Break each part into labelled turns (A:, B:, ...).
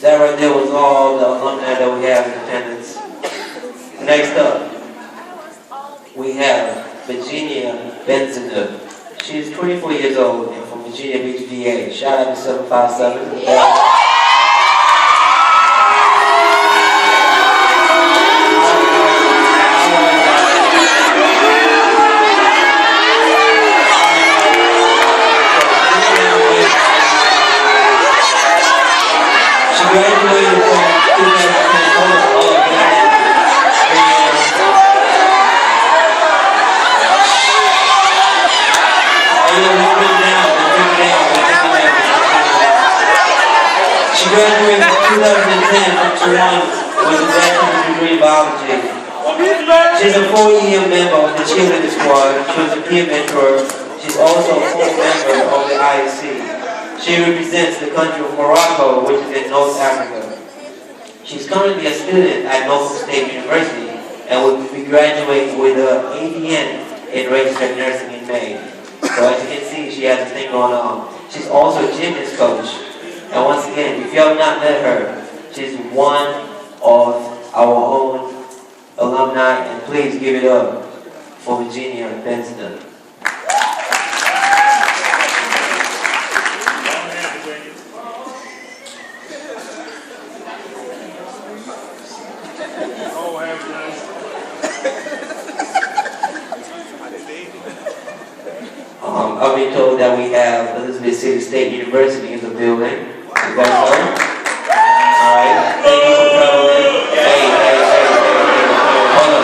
A: That right there was all the alumni that we have in attendance. Next up, we have Virginia Benziner. She is 24 years old and from Virginia Beach, VA. Shout out to 757. She graduated from 2010 from Chowan with a bachelor's degree in biology. She's a 4-year member of the cheerleading squad. She was a peer mentor. She's also a full member of the ISC. She represents the country of Morocco, which is in North Africa. She's currently a student at Norfolk State University and will be graduating with her ADN in registered nursing in May. So as you can see, she has a thing going on. She's also a gymnast coach. And once again, if you have not met her, she's one of our own alumni, and please give it up for Virginia Benston. I've been told that we have Elizabeth City State University in the building. Is that so? Alright, thank you for coming. Hey. Hold on.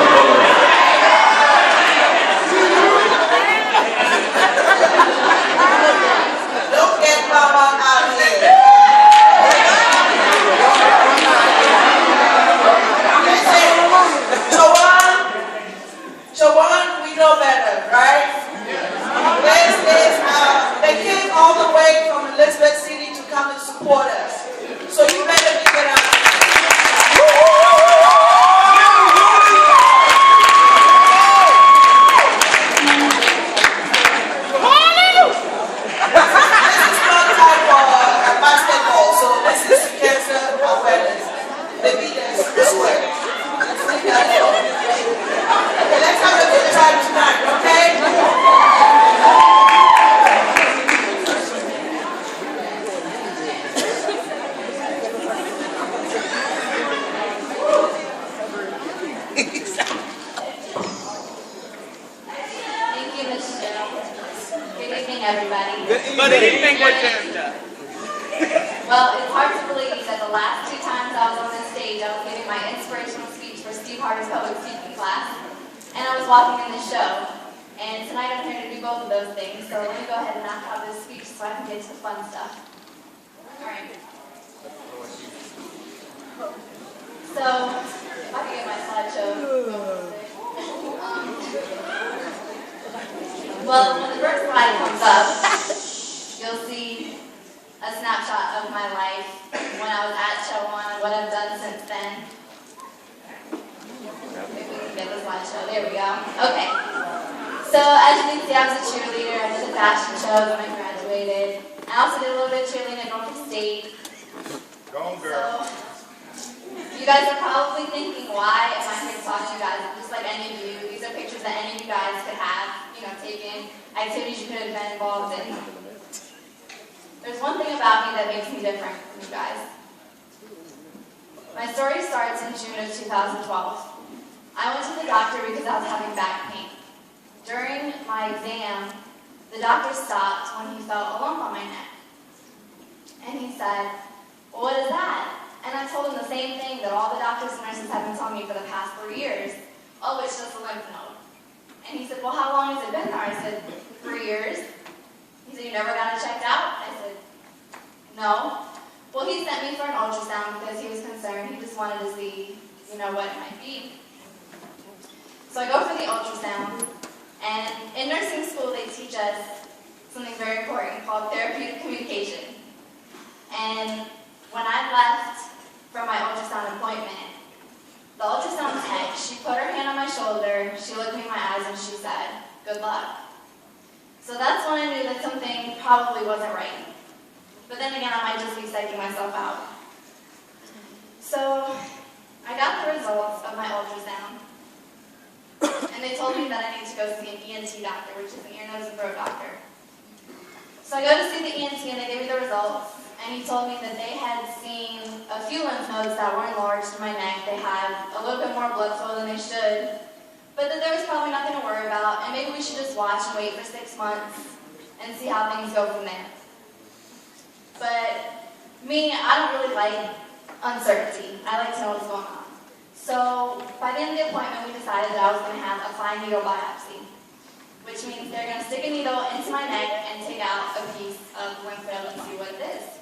B: Don't get mama out here. Chowan, we know better, right? They came all the way from Elizabeth City to come and support us. So you better give it up. This is not time for basketball, so this is cancer awareness. The leaders this way. Okay, let's have a good time tonight, okay?
C: Everybody.
D: Good evening, Magenta.
C: Well, it's hard to believe that the last 2 times I was on this stage, I was giving my inspirational speech for Steve Harder's public speaking class, and I was walking in the show. And tonight I'm here to do both of those things, so let me go ahead and knock out this speech so I can get to the fun stuff. Alright. So, if I can get my slideshow. Well, when the first slide comes up, you'll see a snapshot of my life when I was at Chowan and what I've done since then. Maybe we can get the slideshow. There we go. Okay. So, as you can see, I was a cheerleader. I did the fashion shows when I graduated. I also did a little bit of cheerleading at Norfolk State.
D: Go on, girl.
C: So, you guys are probably thinking, why am I here to talk to you guys? I'm just like any of you. These are pictures that any of you guys could have, taken, activities you could have been involved in. There's one thing about me that makes me different from you guys. My story starts in June of 2012. I went to the doctor because I was having back pain. During my exam, the doctor stopped when he felt a lump on my neck. And he said, well, what is that? And I told him the same thing that all the doctors and nurses have been telling me for the past 3 years. Oh, it's just a lymph node. And he said, well, how long has it been there? I said, 3 years. He said, you never got it checked out? I said, no. Well, he sent me for an ultrasound because he was concerned. He just wanted to see, what it might be. So I go for the ultrasound. And in nursing school, they teach us something very important called therapeutic communication. And when I left from my ultrasound appointment, the ultrasound tech, she put her hand on my shoulder, she looked me in my eyes, and she said, good luck. So that's when I knew that something probably wasn't right. But then again, I might just be psyching myself out. So I got the results of my ultrasound, and they told me that I need to go see an ENT doctor, which is an ear, nose, and throat doctor. So I go to see the ENT, and they gave me the results, and he told me that they had seen a few lymph nodes that were enlarged in my neck. They had a little bit more blood flow than they should, but that there was probably nothing to worry about, and maybe we should just watch and wait for 6 months and see how things go from there. But me, I don't really like uncertainty. I like to know what's going on. So by the end of the appointment, we decided that I was going to have a fine needle biopsy, which means they're going to stick a needle into my neck and take out a piece of lymph node and see what it is.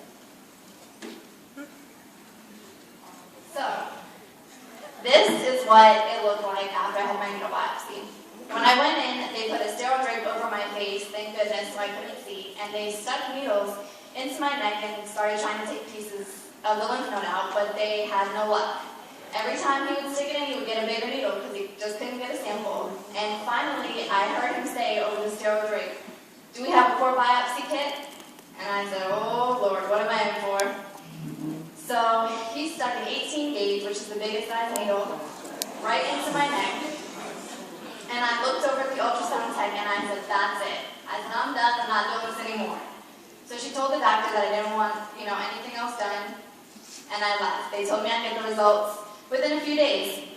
C: So this is what it looked like after I had my needle biopsy. When I went in, they put a sterile drape over my face, thank goodness, so I couldn't see, and they stuck needles into my neck and started trying to take pieces of the lymph node out, but they had no luck. Every time he would stick it in, he would get a bigger needle because he just couldn't get a sample. And finally, I heard him say over the sterile drape, "Do we have a core biopsy kit?" And I said, "Oh Lord, what am I in for?" So he stuck an 18 gauge, which is the biggest size needle, right into my neck. And I looked over at the ultrasound tech and I said, "That's it." I said, "I'm done, I'm not doing this anymore." So she told the doctor that I didn't want, anything else done, and I left. They told me I'd get the results within a few days.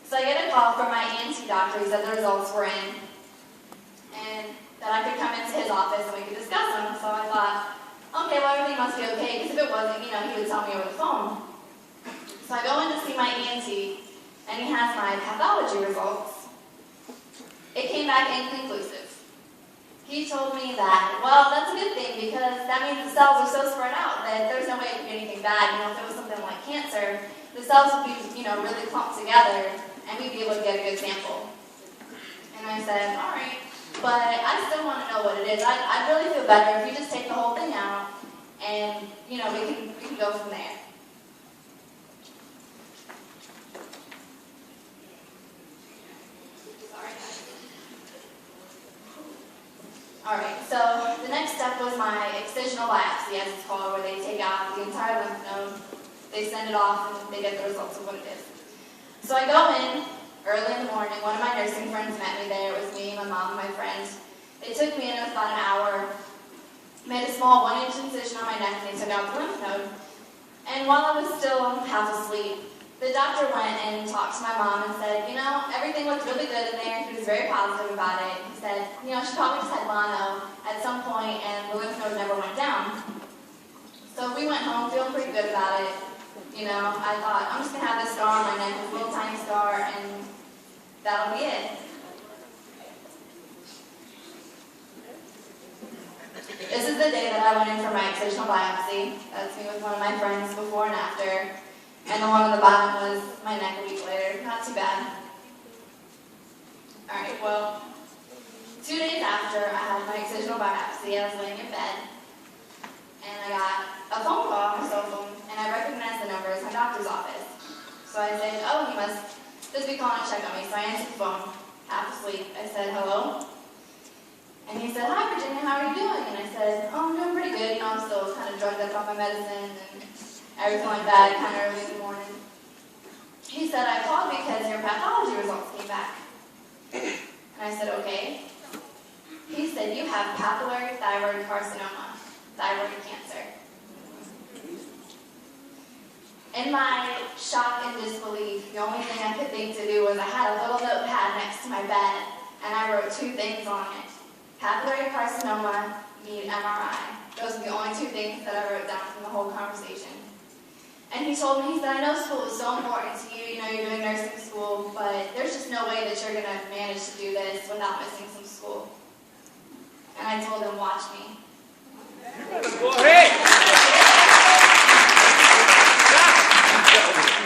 C: So I get a call from my ENT doctor. He said the results were in, and that I could come into his office and we could discuss them. So I thought, okay, well, everything must be okay, because if it wasn't, he would tell me over the phone. So I go in to see my ENT, and he has my pathology results. It came back inconclusive. He told me that, well, that's a good thing, because that means the cells are so spread out that there's no way it could be anything bad. If it was something like cancer, the cells would be, really clumped together, and we'd be able to get a good sample. And I said, all right, but I still want to know what it is. I'd really feel better if you just take the whole thing out, and, we can go from there. Alright, so the next step was my excisional biopsy, as it's called, where they take out the entire lymph node, they send it off, and they get the results of what it is. So I go in early in the morning. One of my nursing friends met me there. It was me, my mom, and my friends. They took me in. It was about an hour, made a small 1-inch incision on my neck, and they took out the lymph node. And while I was still half asleep, the doctor went and talked to my mom and said, everything looked really good in there. He was very positive about it. He said, she probably just had mono at some point and the lymph node never went down. So we went home feeling pretty good about it. I thought, I'm just going to have this scar on my neck, this little tiny scar, and that'll be it. This is the day that I went in for my excisional biopsy. That's me with one of my friends before and after. And the one on the bottom was my neck a week later. Not too bad. Alright, well, 2 days after I had my excisional biopsy, I was laying in bed, and I got a phone call on my cell phone, and I recognized the number as my doctor's office. So I said, oh, he must just be calling to check on me. So I answered the phone, half asleep. I said, hello? And he said, hi, Virginia, how are you doing? And I said, oh, I'm doing pretty good. I'm still kind of drugged up on my medicine and everything like that, kind of early in the morning. He said, I called because your pathology results came back. And I said, okay. He said, you have papillary thyroid carcinoma, thyroid cancer. In my shock and disbelief, the only thing I could think to do was I had a little notepad next to my bed, and I wrote 2 things on it. Papillary carcinoma, need MRI. Those are the only 2 things that I wrote down from the whole conversation. And he told me, he said, I know school is so important to you, you're doing nursing school, but there's just no way that you're going to manage to do this without missing some school. And I told him, watch me.
D: You better go ahead.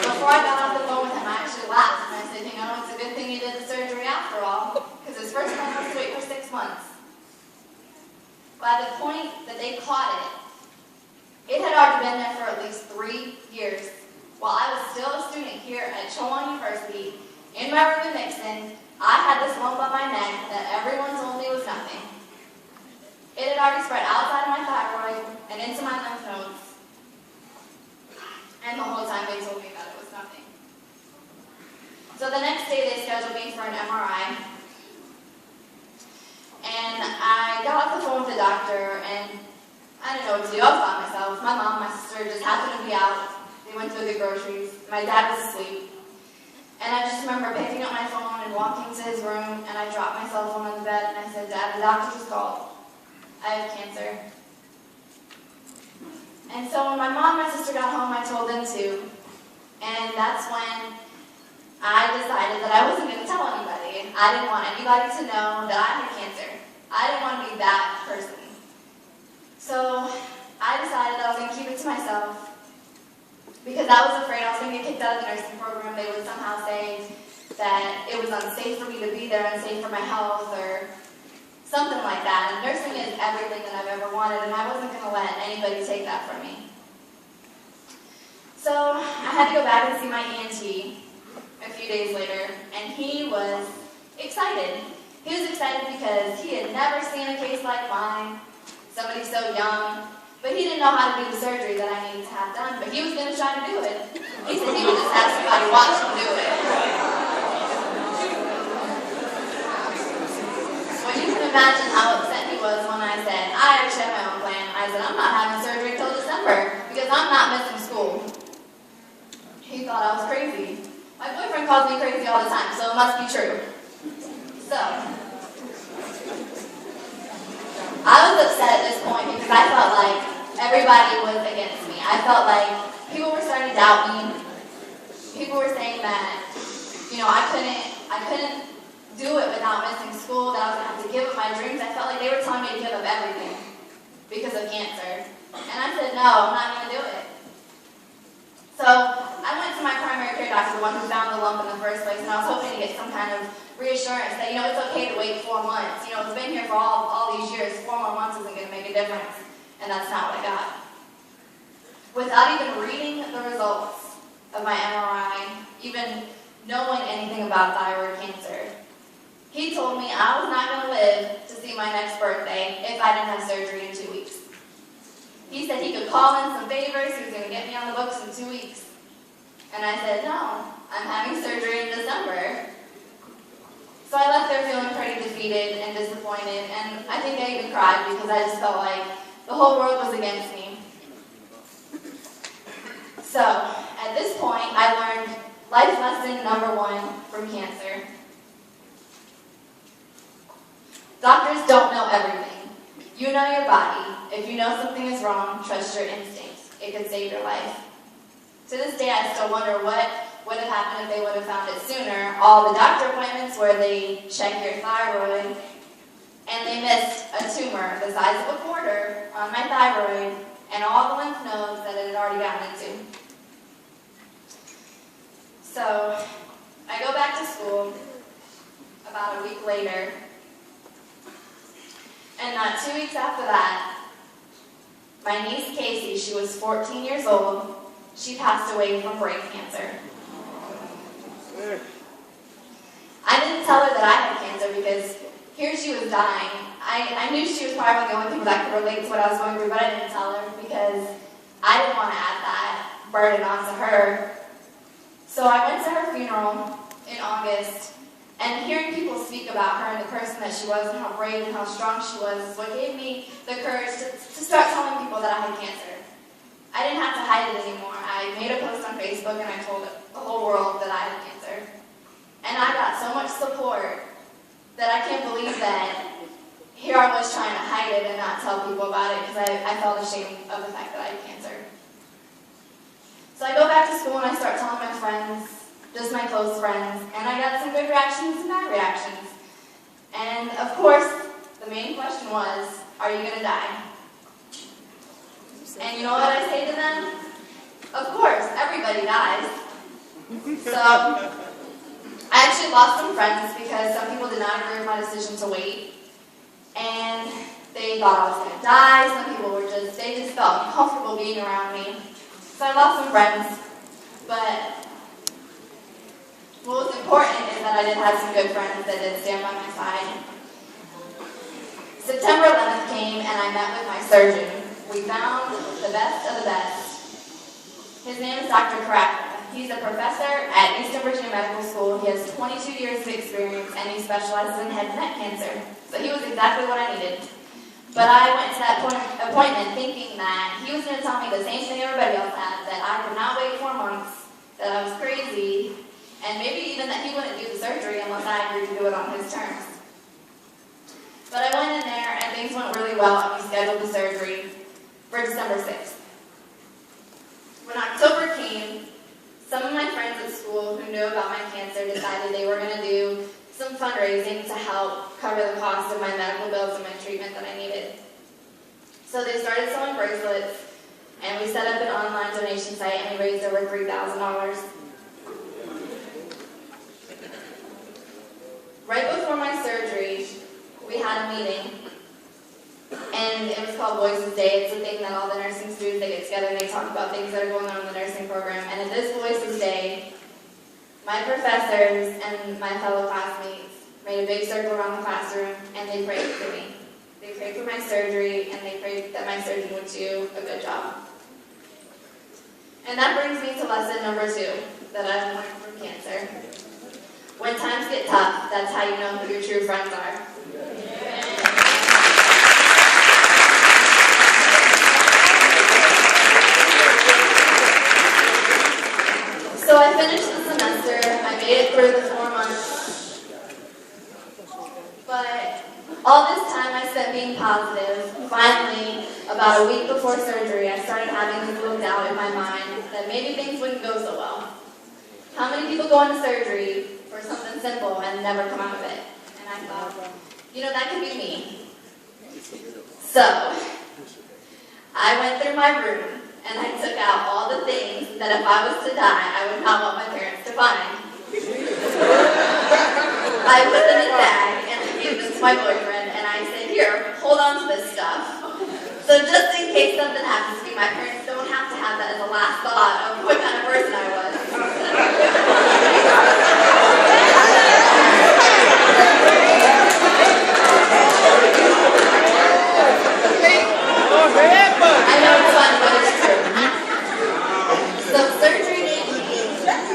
C: Before I got off the phone with him, I actually laughed, and I said, it's a good thing you did the surgery after all, because his first plan was to wait for 6 months. By the point that they caught it had already been there for at least 3 years. While I was still a student here at Chowan University, in my room in Nixon, I had this lump on my neck that everyone told me was nothing. It had already spread outside of my thyroid and into my lymph nodes. And the whole time they told me that it So the next day they scheduled me for an MRI. And I got off the phone with the doctor, and I didn't know what to do. I was by myself. My mom and my sister just happened to be out. They went to get groceries. My dad was asleep. And I just remember picking up my phone and walking to his room, and I dropped my cell phone on the bed, and I said, "Dad, the doctor just called. I have cancer." And so when my mom and my sister got home, I told them too. And that's when I decided that I wasn't going to tell anybody. I didn't want anybody to know that I had cancer. I didn't want to be that person. So I decided I was going to keep it to myself because I was afraid I was going to get kicked out of the nursing program. They would somehow say that it was unsafe for me to be there, unsafe for my health, or something like that. And nursing is everything that I've ever wanted, and I wasn't going to let anybody take that from me. So I had to go back and see my ENT a few days later, and he was excited. He was excited because he had never seen a case like mine, somebody so young, but he didn't know how to do the surgery that I needed to have done, but he was going to try to do it. He said he would just have somebody watch him do it. Well, you can imagine how upset he was when I said, I actually have my own plan. I said, I'm not having surgery until December because I'm not missing school. He thought I was crazy. My boyfriend calls me crazy all the time, so it must be true. So, I was upset at this point because I felt like everybody was against me. I felt like people were starting to doubt me. People were saying that, I couldn't do it without missing school, that I was going to have to give up my dreams. I felt like they were telling me to give up everything because of cancer. And I said, no, I'm not going to do it. So I went to my primary care doctor, the one who found the lump in the first place, and I was hoping to get some kind of reassurance that, it's okay to wait 4 months. It's been here for all these years. 4 more months isn't going to make a difference. And that's not what I got. Without even reading the results of my MRI, even knowing anything about thyroid cancer, he told me I was not going to live to see my next birthday if I didn't have surgery in 2 weeks. He said he could call in some favors, he was going to get me on the books in 2 weeks. And I said, no, I'm having surgery in December. So I left there feeling pretty defeated and disappointed, and I think I even cried because I just felt like the whole world was against me. So, at this point, I learned life lesson number 1 from cancer. Doctors don't know everything. You know your body. If you know something is wrong, trust your instincts. It could save your life. To this day, I still wonder what would have happened if they would have found it sooner. All the doctor appointments where they check your thyroid, and they missed a tumor the size of a quarter on my thyroid and all the lymph nodes that it had already gotten into. So, I go back to school about a week later, and not 2 weeks after that, my niece Casey, she was 14 years old, she passed away from brain cancer. I didn't tell her that I had cancer because here she was dying. I knew she was probably the only people that could relate to what I was going through, but I didn't tell her because I didn't want to add that burden onto her. So I went to her funeral in August, and hearing people speak about her and the person that she was and how brave and how strong she was is what gave me the courage to start telling people that I had cancer. I didn't have to hide it anymore. I made a post on Facebook and I told the whole world that I had cancer. And I got so much support that I can't believe that here I was trying to hide it and not tell people about it because I felt ashamed of the fact that I had cancer. So I go back to school and I start telling my friends, just my close friends, and I got some good reactions and bad reactions. And of course, the main question was, are you going to die? And you know what I say to them? Of course, everybody dies. So, I actually lost some friends because some people did not agree with my decision to wait. And they thought I was going to die. Some people they just felt uncomfortable being around me. So I lost some friends. But what was important is that I did have some good friends that did stand by my side. September 11th came and I met with my surgeon. We found the best of the best. His name is Dr. Karakra. He's a professor at Eastern Virginia Medical School. He has 22 years of experience, and he specializes in head and neck cancer. So he was exactly what I needed. But I went to that appointment thinking that he was going to tell me the same thing everybody else had, that I could not wait 4 months, that I was crazy, and maybe even that he wouldn't do the surgery unless I agreed to do it on his terms. But I went in there, and things went really well, and we scheduled the surgery for December 6th. When October came, some of my friends at school who knew about my cancer decided they were going to do some fundraising to help cover the cost of my medical bills and my treatment that I needed. So they started selling bracelets, and we set up an online donation site, and we raised over $3,000. Right before my surgery, we had a meeting, and it was called Voices Day. It's a thing that all the nursing students, they get together and they talk about things that are going on in the nursing program. And at this Voices Day, my professors and my fellow classmates made a big circle around the classroom, and they prayed for me. They prayed for my surgery, and they prayed that my surgeon would do a good job. And that brings me to lesson number 2 that I've learned from cancer. When times get tough, that's how you know who your true friends are. So I finished the semester, I made it through the 4 months, but all this time I spent being positive. Finally, about a week before surgery, I started having this little doubt in my mind that maybe things wouldn't go so well. How many people go into surgery for something simple and never come out of it? And I thought, that could be me. So, I went through my room, and I took out all the things that if I was to die, I would not want my parents to find. I put them in a bag, and I gave them to my boyfriend, and I said, here, hold on to this stuff. So just in case something happens to me, my parents don't have to have that as a last thought of what kind of person I was. I know it's fun, but it's true. So surgery day came,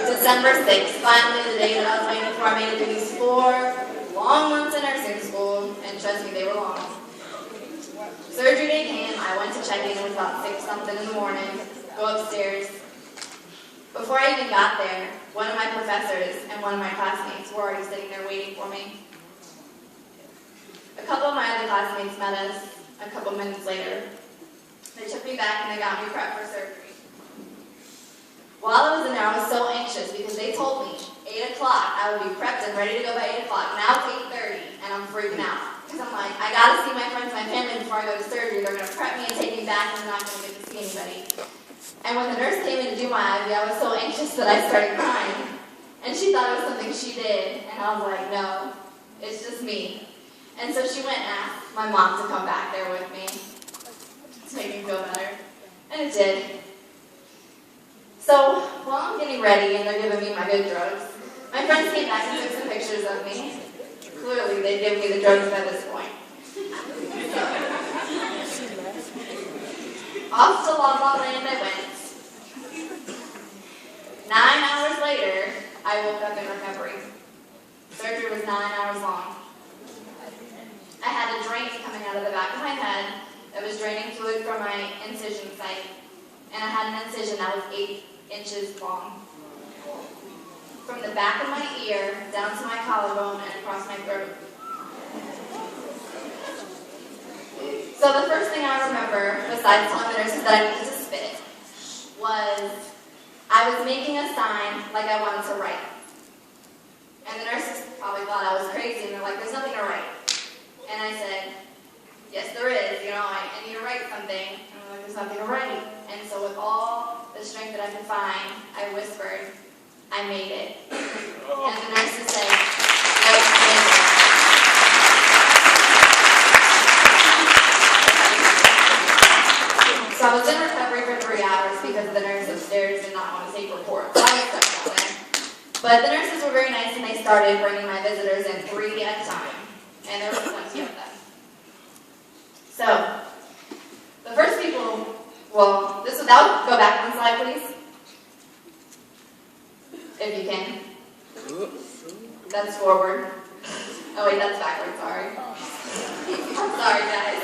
C: December 6th, finally the day that I was waiting for. I made it through these 4 long months in nursing school, and trust me, they were long. Surgery day came, I went to check in, it was about 6 something in the morning, go upstairs. Before I even got there, one of my professors and one of my classmates were already sitting there waiting for me. A couple of my other classmates met us a couple minutes later. They took me back and they got me prepped for surgery. While I was in there, I was so anxious because they told me 8 o'clock I would be prepped and ready to go by 8 o'clock. Now it's 8:30 and I'm freaking out. Because I'm like, I gotta see my friends and my family before I go to surgery. They're gonna prep me and take me back and I'm not gonna get to see anybody. And when the nurse came in to do my IV, I was so anxious that I started crying. And she thought it was something she did. And I was like, no, it's just me. And so she went and asked my mom to come back there with me to make me feel better. And it did. So while I'm getting ready and they're giving me my good drugs, my friends came back and took some pictures of me. Clearly, they'd give me the drugs by this point. Off to La La Land I went. 9 hours later, I woke up in recovery. Surgery was 9 hours long. I had a drain coming out of the back of my head that was draining fluid from my incision site. And I had an incision that was 8 inches long. From the back of my ear, down to my collarbone, and across my throat. So the first thing I remember, besides telling the nurses that I needed to spit, was I was making a sign like I wanted to write. And the nurses probably thought I was crazy, and they're like, there's nothing to write. And I said, yes there is, I need to write something. And I'm like, there's nothing to write. And so with all the strength that I could find, I whispered, I made it. And the nurses said, yes, you made it. So I was in recovery for 3 hours because the nurse upstairs did not want to take reports. I was stuck down there. But the nurses were very nice and they started bringing my visitors in 3 at a time. And there were plenty of them. So, the first people, go back one slide please. if you can. That's forward. Oh wait, that's backward, sorry. I'm sorry, guys.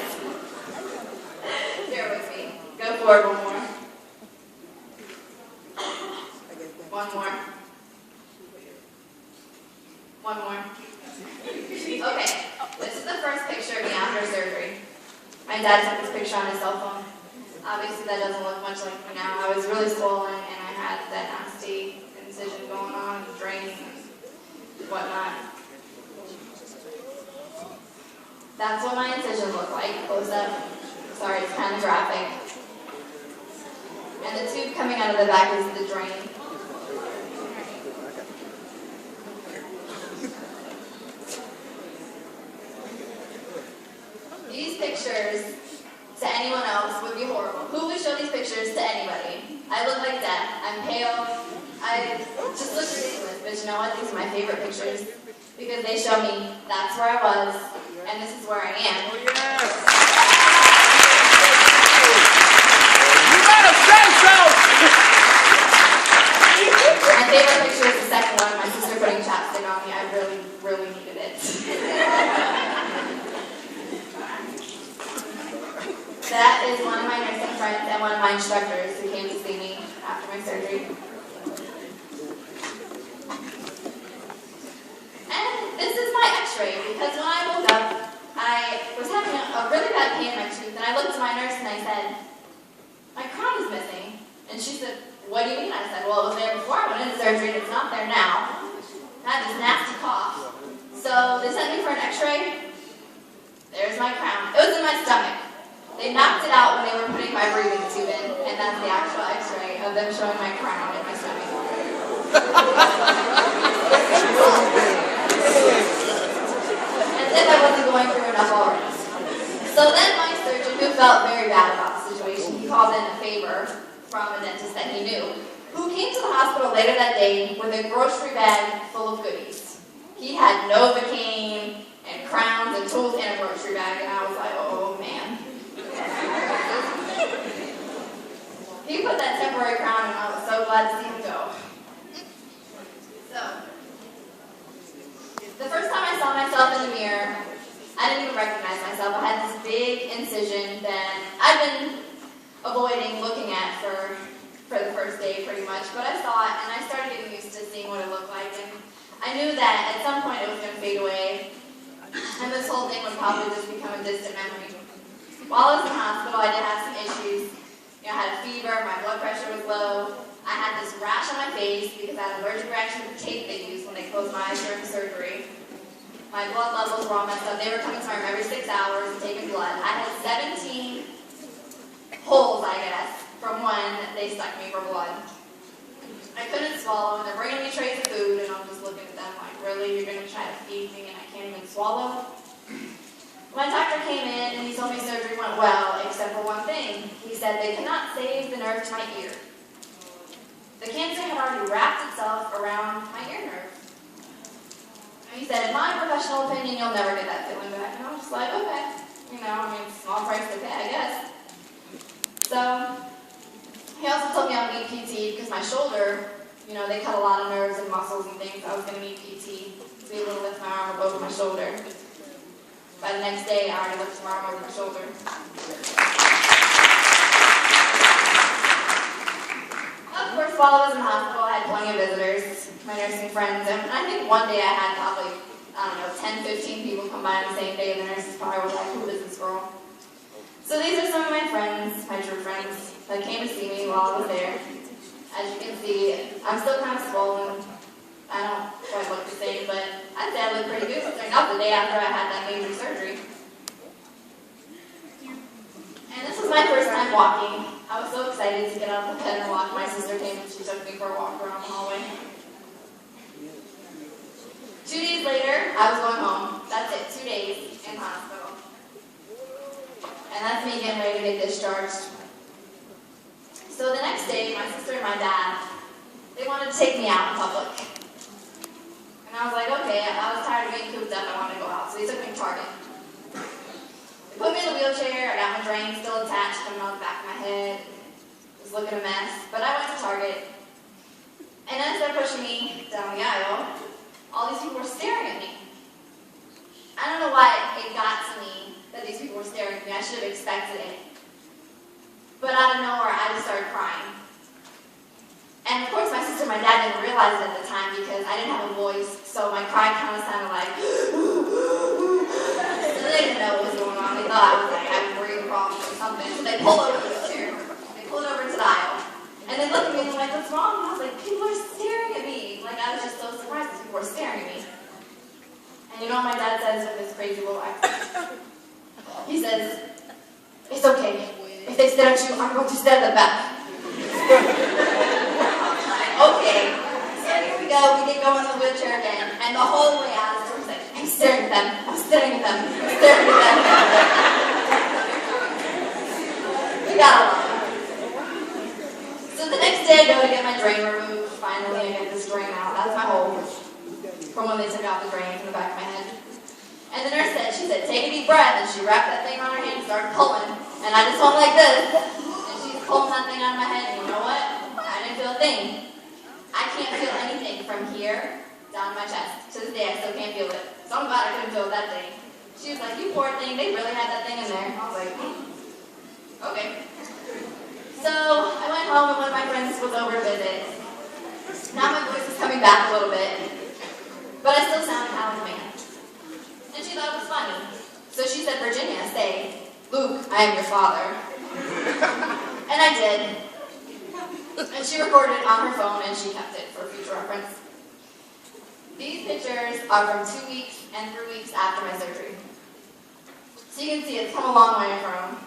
C: Bear with me. Go forward one more. One more. One more. Okay, this is the first picture of me after surgery. My dad took this picture on his cell phone. Obviously that doesn't look much like me now. I was really swollen and I had that nasty incision going on, draining and whatnot. That's what my incision looked like, close up. Sorry, it's kind of graphic. And the tube coming out of the back is the drain. These pictures to anyone else would be horrible. Who would show these pictures to anybody? I look like death. I'm pale. I just look ridiculous. But you know what? These are my favorite pictures because they show me that's where I was and this is where I am.
D: Oh, yes. You gotta say so!
C: My favorite picture is the second one, my sister putting chapstick on me. I really, really needed it. That is one of my nursing friends and one of my instructors who came to see me after my surgery. And this is my x-ray because when I woke up, I was having a really bad pain in my tooth and I looked to my nurse and I said, my crown is missing. And she said, what do you mean? I said, well, it was there before I went into surgery and it's not there now. I had this nasty cough. So they sent me for an x-ray. There's my crown. It was in my stomach. They knocked it out when they were putting my breathing tube in, and that's the actual x-ray of them showing my crown in my stomach. As if I wasn't going through enough already. So then my surgeon, who felt very bad about the situation, he called in a favor from a dentist that he knew, who came to the hospital later that day with a grocery bag full of goodies. He had Novocaine and crowns and tools in a grocery bag, and I was like, oh man. He put that temporary crown and I was so glad to see him go. So, the first time I saw myself in the mirror, I didn't even recognize myself. I had this big incision that I've been avoiding looking at for the first day pretty much, but I saw it and I started getting used to seeing what it looked like, and I knew that at some point it was going to fade away and this whole thing would probably just become a distant memory. While I was in the hospital, I did have some issues. I had a fever, my blood pressure was low. I had this rash on my face because I had an allergic reaction to the tape they used when they closed my eyes during surgery. My blood levels were all messed up. They were coming to my room every 6 hours and taking blood. I had 17 holes, I guess, from when they stuck me for blood. I couldn't swallow, and they're bringing me trays of food, and I'm just looking at them like, really, you're going to try to feed me and I can't even swallow? My doctor came in and he told me surgery went well, except for one thing. He said they could not save the nerve to my ear. The cancer had already wrapped itself around my ear nerve. And he said, in my professional opinion, you'll never get that feeling back. And I was just like, okay. Small price to pay, I guess. So, he also told me I would need PT because my shoulder, they cut a lot of nerves and muscles and things. I was going to need PT to be able to lift my arm above my shoulder. By the next day, I already lifted my arm over my shoulder. Of course, while I was in the hospital, I had plenty of visitors, my nursing friends, and I think one day I had probably, 10, 15 people come by on the same day, and the nurses probably were like, who is this girl? So these are some of my friends, my true friends, that came to see me while I was there. As you can see, I'm still kind of swollen. I don't quite look the same, but I'd say I look pretty good considering that was the day after I had that major surgery. And this was my first time walking. I was so excited to get out of the bed and walk. My sister came and she took me for a walk around the hallway. 2 days later, I was going home. That's it, 2 days in the hospital. And that's me getting ready to get discharged. So the next day, my sister and my dad, they wanted to take me out in public. And I was like, okay, I was tired of being cooped up, I wanted to go out. So they took me to Target. They put me in a wheelchair, I got my drain still attached coming on the back of my head. Was looking a mess. But I went to Target. And then as they're pushing me down the aisle, all these people were staring at me. I don't know why it got to me that these people were staring at me. I should have expected it. But out of nowhere, I just started crying. And of course, my sister and my dad didn't realize it at the time because I didn't have a voice, so my cry kind of sounded like, so they didn't know what was going on. They thought I was like having breathing problems or something. So they pulled over to the chair. They pulled over to the aisle. And they looked at me and were like, what's wrong? And I was like, people are staring at me. Like, I was just so surprised that people were staring at me. And you know what my dad says with his crazy little accent? He says, it's okay. If they stare at you, I'm going to stare at the back. Okay. So here we go. We get going in the wheelchair again. And the whole way out, I was like, I'm staring at them. I'm staring at them. I'm staring at them. We got along. So the next day I go to get my drain removed. Finally, I get this drain out. That's my hole from when they took out the drain from the back of my head. And the nurse said, she said, take a deep breath. And she wrapped that thing on her hand and started pulling. And I just went like this. And she's pulling that thing out of my head. And you know what? I didn't feel a thing. I can't feel anything from here down my chest. To this day, I still can't feel it. So I'm glad I couldn't feel that thing. She was like, you poor thing. They really had that thing in there. I was like, okay. So I went home and one of my friends was over to visit. Now my voice is coming back a little bit, but I still sound kind of like a man. And she thought it was funny. So she said, Virginia, say, Luke, I am your father. And I did. And she recorded it on her phone and she kept it for future reference. These pictures are from 2 weeks and 3 weeks after my surgery. So you can see it's come a long way from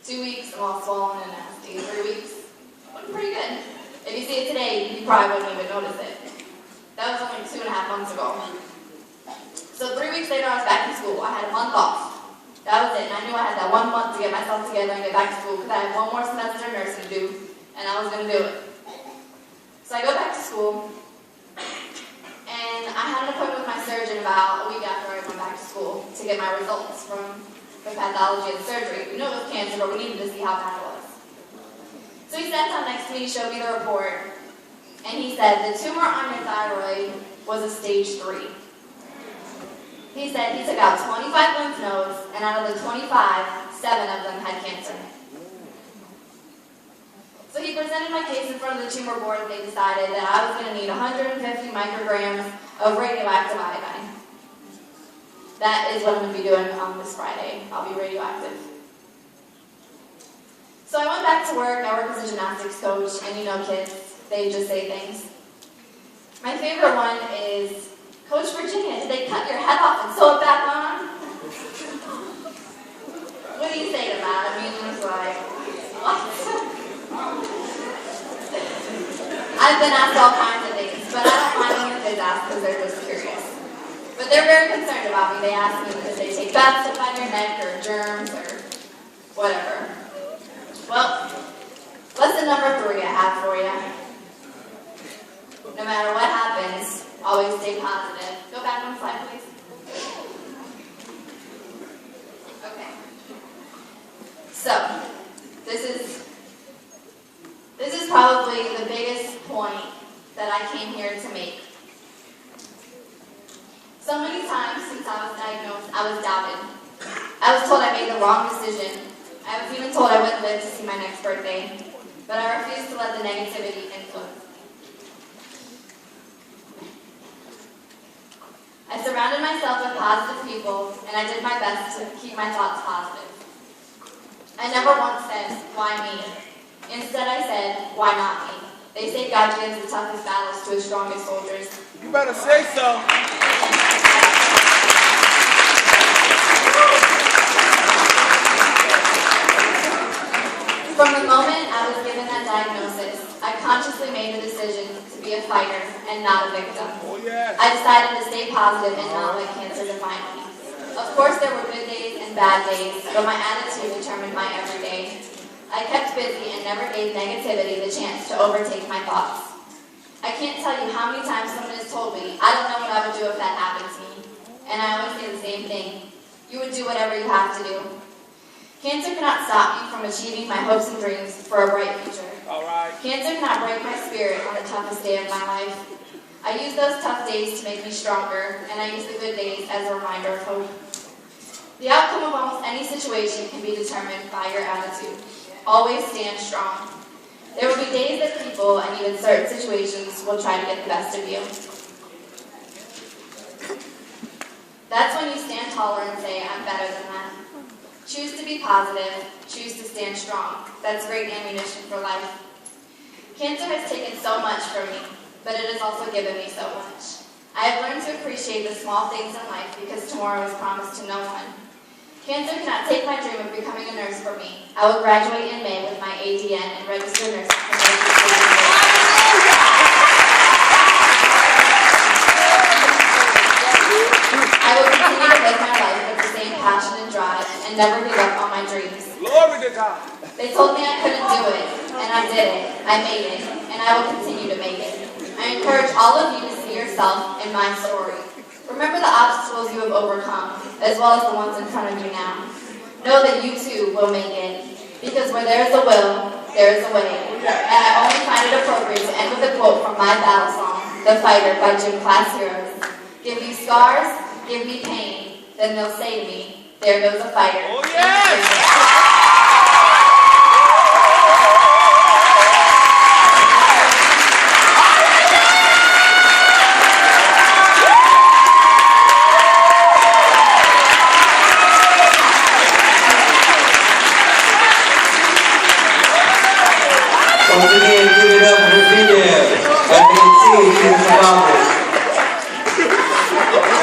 C: 2 weeks, I'm all swollen and nasty. 3 weeks, looking pretty good. If you see it today, you probably wouldn't even notice it. That was only 2.5 months ago. So 3 weeks later, I was back in school. I had a month off. That was it. And I knew I had that 1 month to get myself together and get back to school because I had one more semester of nursing to do, and I was going to do it. So I go back to school, and I had an appointment with my surgeon about a week after I went back to school to get my results from the pathology of the surgery. We knew it was cancer, but we needed to see how bad it was. So he sat down next to me, showed me the report, and he said, the tumor on your thyroid was a stage 3. He said he took out 25 lymph nodes, and out of the 25, 7 of them had cancer. So he presented my case in front of the tumor board, and they decided that I was going to need 150 micrograms of radioactive iodine. That is what I'm going to be doing on this Friday. I'll be radioactive. So I went back to work. I work as a gymnastics coach, and you know kids, they just say things. My favorite one is, Coach Virginia, did they cut your head off and sew it back on? What do you say to that? I mean, it's like, what? I've been asked all kinds of things, but I don't mind when the kids ask because they're just curious. But they're very concerned about me. They ask me if they take baths to find your neck or germs or whatever. Well, lesson number 3 I have for you. No matter what happens, always stay positive. Go back 1 slide, please. Okay. So, this is probably the biggest point that I came here to make. So many times since I was diagnosed, I was doubted. I was told I made the wrong decision. I was even told I wouldn't live to see my next birthday. But I refused to let the negativity influence. I surrounded myself with positive people, and I did my best to keep my thoughts positive. I never once said, why me? Instead I said, why not me? They say God gives the toughest battles to his strongest soldiers.
D: You better say so.
C: From the moment I was given that diagnosis, I consciously made the decision to be a fighter and not a victim.
D: Oh, yes.
C: I decided to stay positive and not let cancer define me. Of course, there were good days and bad days, but my attitude determined my everyday. I kept busy and never gave negativity the chance to overtake my thoughts. I can't tell you how many times someone has told me, I don't know what I would do if that happened to me. And I always say the same thing. You would do whatever you have to do. Cancer cannot stop me from achieving my hopes and dreams for a bright future.
D: All right.
C: Cancer cannot break my spirit on the toughest day of my life. I use those tough days to make me stronger, and I use the good days as a reminder of hope. The outcome of almost any situation can be determined by your attitude. Always stand strong. There will be days that people and even certain situations will try to get the best of you. That's when you stand taller and say, I'm better than that. Choose to be positive. Choose to stand strong. That's great ammunition for life. Cancer has taken so much from me, but it has also given me so much. I have learned to appreciate the small things in life because tomorrow is promised to no one. Cancer cannot take my dream of becoming a nurse from me. I will graduate in May with my ADN and register nurse. I will continue to live my life with the same passion and drive and never give up on my dreams.
D: Glory to God.
C: They told me I couldn't do it, and I did it. I made it, and I will continue to make it. I encourage all of you to see yourself in my story. Remember the obstacles you have overcome, as well as the ones in front of you now. Know that you too will make it, because where there is a will, there is a way. And I only find it appropriate to end with a quote from my battle song, The Fighter by Gym Class Heroes. Give me scars, give me pain, then they'll say to me, there goes a fighter.
D: Oh, yes!
A: Once again, give it up for the female. As you can see, she's a